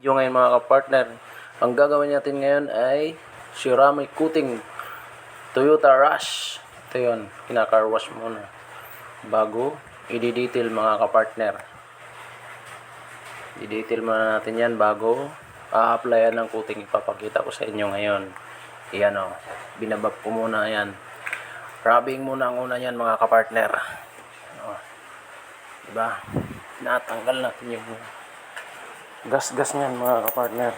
Yung ngayon mga kapartner, ang gagawin natin ngayon ay ceramic coating Toyota Rush. Ito yun, kinaka-car wash muna bago i-detail mga kapartner. I-detail muna natin yan bago a-applyan ng coating. Ipapakita ko sa inyo ngayon. Yan o, binabab ko muna yan. Rubbing muna ang una yan mga kapartner. O, diba? Natanggal natin yung gas-gas niyan mga kapartner.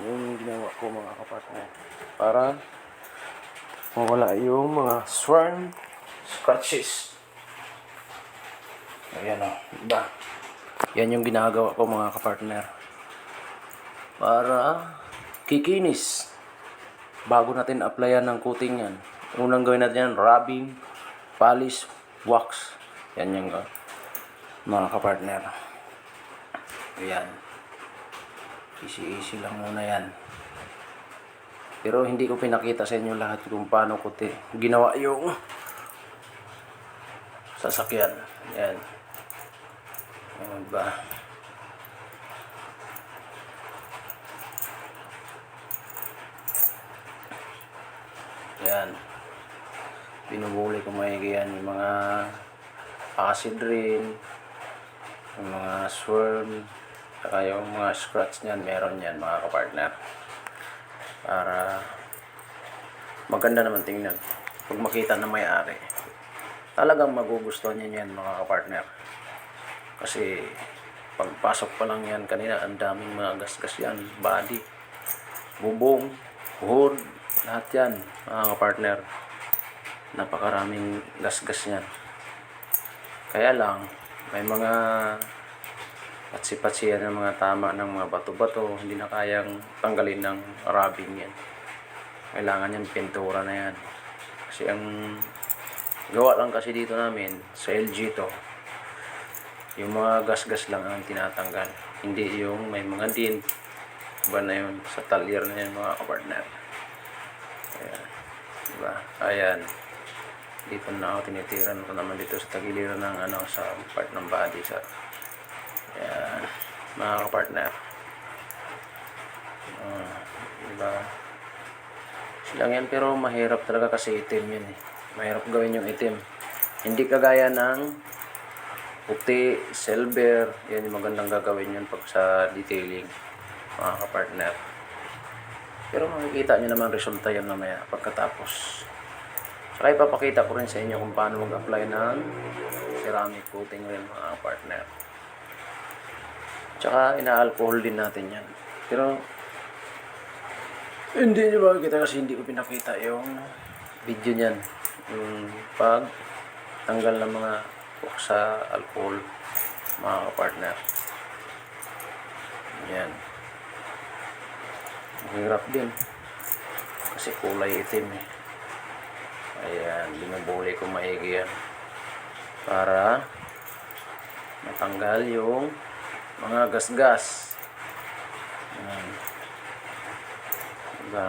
Yung ginawa ko mga kapartner para mawala yung mga sworn scratches. Ayan o, diba? Yan yung ginagawa ko mga kapartner para kikinis bago natin applyan ng coating yan. Unang gawin natin yan, rubbing, polish, wax. Yan yung mga kapartner. Ayan. Easy lang muna yan. Pero hindi ko pinakita sa inyo lahat kung paano ko ginawa yung sasakyan. Ayan. Ayan ba? Ayan. Binubuli ko maigi yan. Yung mga acid rain, yung mga swarm, saka yung mga scratch niyan, meron yan mga kapartner. Para maganda naman tingnan. Pag makita na may-ari, talagang magugustuhan niya yan mga kapartner. Kasi pagpasok pa lang yan kanina, ang daming mga gas-gas yan. Body, bubong, hood, lahat yan mga kapartner. Napakaraming gas-gas yan. Kaya lang, may mga patsi-patsi yan ng mga tama ng mga bato-bato. Hindi na kayang tanggalin ng rubbing yan. Kailangan yan pintura na yan. Kasi ang gawa lang kasi dito namin sa LG to, yung mga gas-gas lang ang tinatanggal, hindi yung may mga din. Iba na yun, sa talyer na yan mga kapartner. Ayan, diba? Ayan, dito na ako tinitiran ko naman dito sa tagiliran ng sa part ng body sa ayan mga kapartner. Diba? Silang yan, pero mahirap talaga kasi itim yun eh. Mahirap gawin yung itim, hindi kagaya ng puti, silver. Yan yung magandang gagawin yun pag sa detailing mga kapartner. Pero makikita nyo naman resulta yan mamaya pagkatapos. Saka ipapakita ko rin sa inyo kung paano mag-apply ng ceramic coating rin mga kapartner. Tsaka ina-alcohol din natin yan. Pero hindi nyo makikita kasi hindi ko pinakita yung video nyan. Yung pag tanggal ng mga sa alcohol mga kapartner. Yan. Hirap din kasi kulay itim eh. Ayan, binubuli ko maigi yan para matanggal yung mga gas-gas. Ayan. Diba?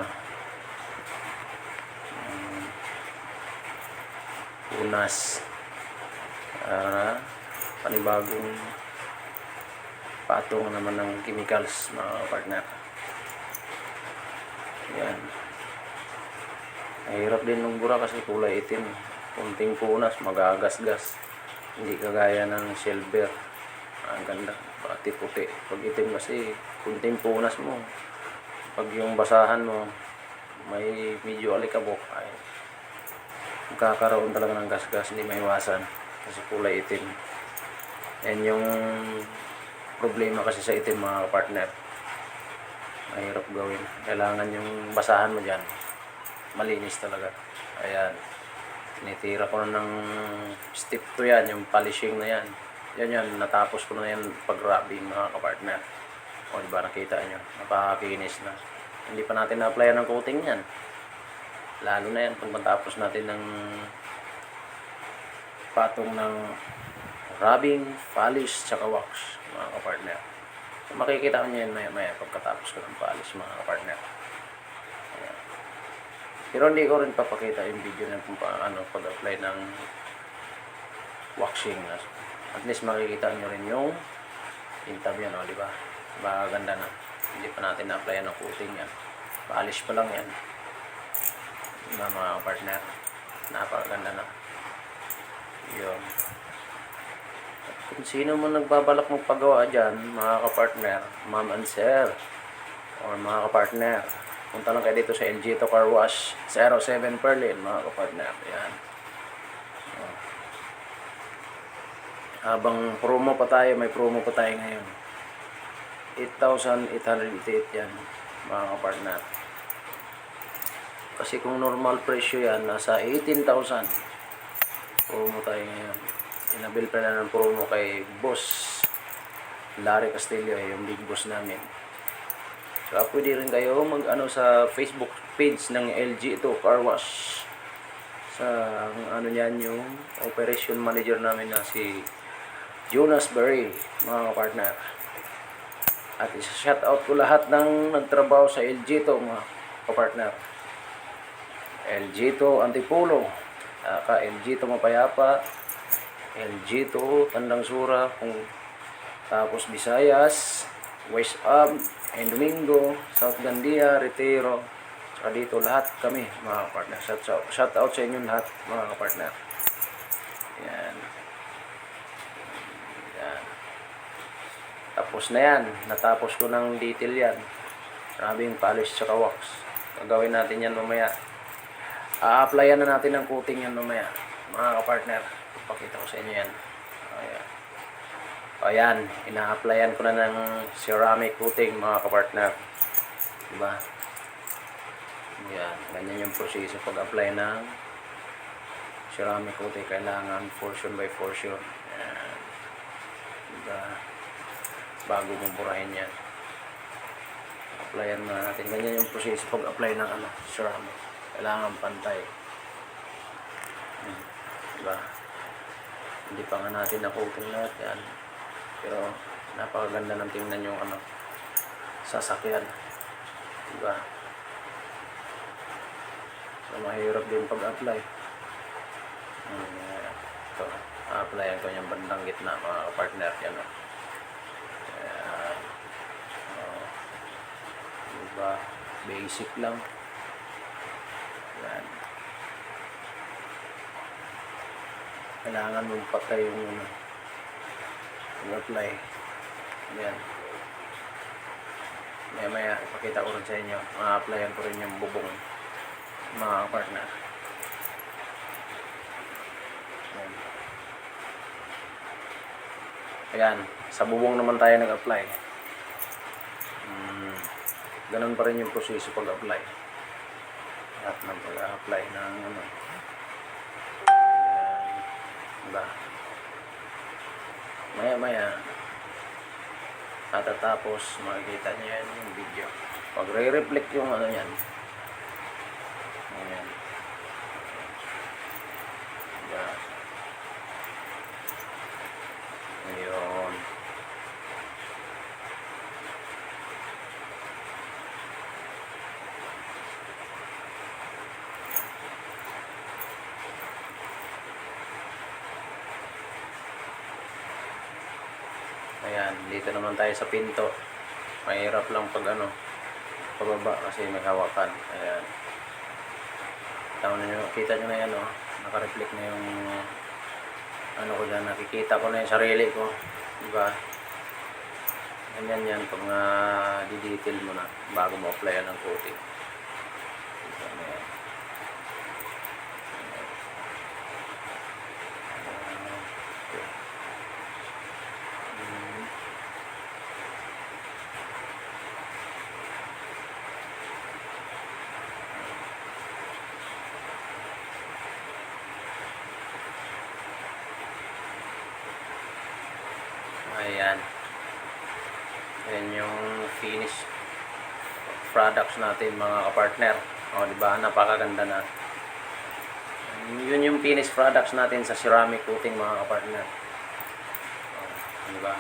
Unas para panibagong patong naman ng chemicals mga partner. Yan. Mahirap din ng bura kasi kulay itim. Kunting punas, magagasgas. Hindi kagaya ng silver. Ang ganda. Pati puti. Pag itim kasi, kunting punas mo. Pag yung basahan mo, may medyo alikabok. Ay, magkakaroon talaga ng gas-gas. Hindi maiwasan. Kasi kulay itim. Yan yung problema kasi sa itim mga partner. Mahirap gawin. Kailangan yung basahan mo dyan malinis talaga. Ayan, tinitira ko na ng step to yan, yung polishing na yan. Yan, natapos ko na yan pag rubbing mga kapartner. O diba nakita nyo, napakakinis na. Hindi pa natin na-applyan ng coating yan. Lalo na yan pag matapos natin ng patong ng rubbing, polish, tsaka wax mga kapartner. So, makikita nyo yan maya pagkatapos ko ng polish mga kapartner. Ayan. Pero hindi ko rin papakita yung video na kung paano pag-apply ng waxing. At least makikita nyo rin yung tintab yan, di ba? Maganda na. Hindi pa natin na-applyan ng coating yan. Polish pa lang yan. Diba mga partner? Napakaganda na. Yun. At kung sino man nagbabalak magpagawa dyan, mga kapartner, ma'am and sir, or mga kapartner, punta lang kayo dito sa LG to Car Wash 07 Perlin, mga kapartner. Yan. Habang promo pa tayo, may promo pa tayo ngayon. 8,888 yan, mga kapartner. Kasi kung normal presyo yan, nasa 18,000. Promo tayo ngayon. Inabil pa na ng promo kay Boss Larry Castillo, yung big boss namin. So, pwede rin kayo mag-ano sa Facebook page ng LG ito, Car Wash. Sa ano yan, yung operation manager namin na si Jonas Berry, mga partner. At isa-shoutout ko lahat ng nagtrabaho sa LG to, mga partner. LG to Antipolo, LG to Mapayapa, LG to Tandang Sura, tapos Visayas, West Ab, and Domingo, South Gandia, Retiro, saka dito lahat kami, mga partner. Shoutout sa inyo lahat, mga partner. Yan. Yan. Tapos na yan. Natapos ko ng detail yan. Maraming polish tsaka wax. Gagawin natin yan mamaya. A-applyan na natin ng coating yan mamaya, mga kapartner. Pakita ko sa inyo yan. Ayan. Ayan. Ina-applyan ko na ng ceramic coating, mga kapartner. Diba? Ayan. Ganyan yung proseso pag-apply ng ceramic coating. Kailangan portion by portion. Ayan. Diba? Bago mong burahin yan, applyan na natin. Ganyan yung proseso pag-apply ng ceramic. Kailangan pantay. Diba? Hindi pa nga natin na-coating lahat yan. Pero napakaganda ng tingnan yung sasakyan. Diba? So mahirap din pag-apply. Ito, applyan ko yung bandang gitna, mga partner yan. Diba? Basic lang. Yan. Kailangan mong patay yung apply. Yan. Maya ipakita ko rin sa inyo. Ma-applyan ko rin yung bubong, mga partner. Yan. Ayan. Sa bubong naman tayo nag-apply. Ganun pa rin yung proseso pag-apply. Lahat ng pag-apply ng Ayan. Diba? Maya matatapos, makikita nyo yan yung video. Pag re-reflect yung yan. Ayan. Diba? Ayun. Ayan, dito naman tayo sa pinto. Mahirap lang pag pababa kasi may hawakan. Ayan. Kita nyo na yan, naka-reflect na yung ko dyan. Nakikita ko na yung sarili ko. Diba? Ganyan yan pag di-detail mo na bago mo applyan ng coating. Diba na yan. Ayan. Ayan yung finish products natin, mga kapartner. Diba? Napakaganda na. Yun yung finish products natin sa ceramic coating, mga kapartner. Diba?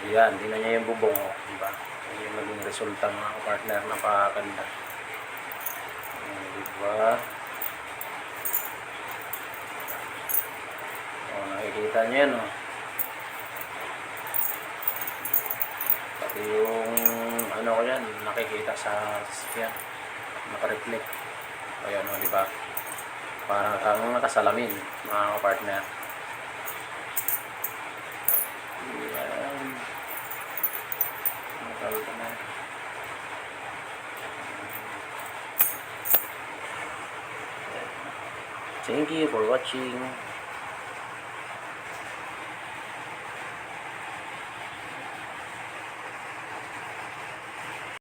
Ayan. Tingnan niya yung bubong. Diba? Ayan yung naging resulta, mga kapartner. Napakaganda. Diba? Nakikita niyo yan, Pati yung ano ko yan, nakikita sa sasakyan. Naka-reflect. Ayan o, di ba? Parang kang nakasalamin, mga kapartner. Ayan. Nakalita na. Thank you for watching.